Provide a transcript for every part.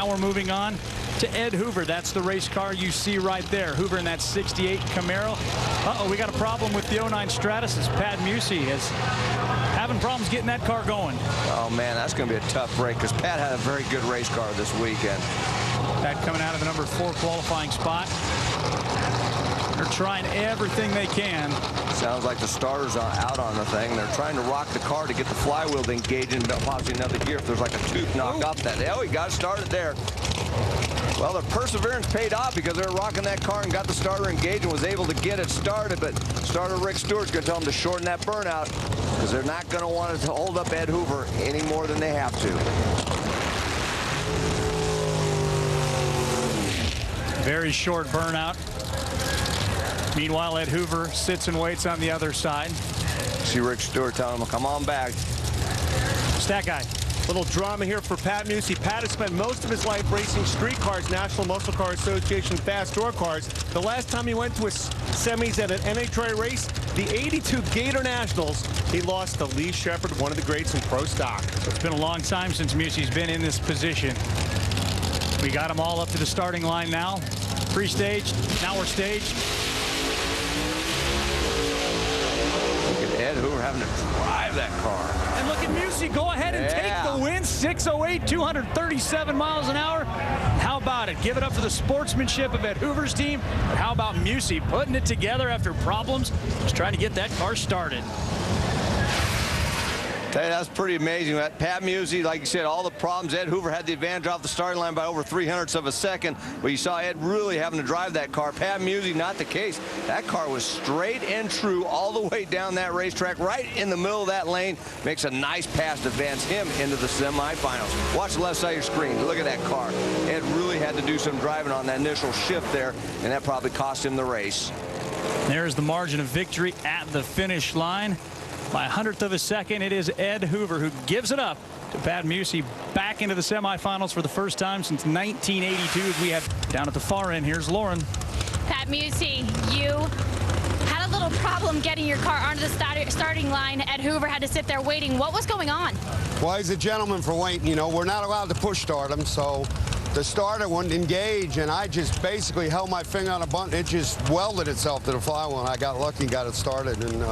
Now we're moving on to Ed Hoover. That's the race car you see right there. Hoover in that 68 Camaro. Uh-oh, we got a problem with the 09 Stratus as Pat Musi is having problems getting that car going. Oh, man, that's going to be a tough break because Pat had a very good race car this weekend. Pat coming out of the number 4 qualifying spot. They're trying everything they can. Sounds like the starter's out on the thing. They're trying to rock the car to get the flywheel to engage in possibly another gear if there's like a tooth knock up that. Oh, he got started there. Well, their perseverance paid off because they were rocking that car and got the starter engaged and was able to get it started. But starter Rick Stewart's going to tell them to shorten that burnout because they're not going to want to hold up Ed Hoover any more than they have to. Very short burnout. Meanwhile, Ed Hoover sits and waits on the other side. See Rick Stewart telling him, come on back. Stat guy. Little drama here for Pat Musi. Pat has spent most of his life racing street cars, National Muscle Car Association fast door cars. The last time he went to his semis at an NHRA race, the 82 Gator Nationals, he lost to Lee Shepard, one of the greats in pro stock. It's been a long time since Musi's been in this position. We got them all up to the starting line now. Pre-staged, now we're staged. Look at Ed Hoover having to drive that car. And look at Musi go ahead and take the win. 608, 237 miles an hour. How about it? Give it up for the sportsmanship of Ed Hoover's team. But how about Musi putting it together after problems? Just trying to get that car started. Tell you, that's pretty amazing. Pat Musi, like you said, all the problems. Ed Hoover had the advantage off the starting line by over 300ths of a second. But you saw Ed really having to drive that car. Pat Musi, not the case. That car was straight and true all the way down that racetrack, right in the middle of that lane. Makes a nice pass to advance him into the semifinals. Watch the left side of your screen. Look at that car. Ed really had to do some driving on that initial shift there, and that probably cost him the race. There's the margin of victory at the finish line. By 100th of a second, it is Ed Hoover who gives it up to Pat Musi back into the semifinals for the first time since 1982. As we have down at the far end, here's Lauren. Pat Musi, you had a little problem getting your car onto the starting line. Ed Hoover had to sit there waiting. What was going on? Well, he's a gentleman for waiting. You know, we're not allowed to push start him, so the starter wouldn't engage, and I just basically held my finger on a button. It just welded itself to the flywheel, and I got lucky and got it started. And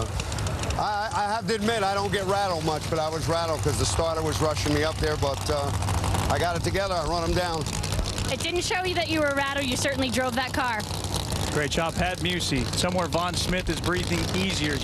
I have to admit, I don't get rattled much, but I was rattled because the starter was rushing me up there, but I got it together. I run him down. It didn't show you that you were rattled. You certainly drove that car. Great job, Pat Musi. Somewhere Vaughn Smith is breathing easier.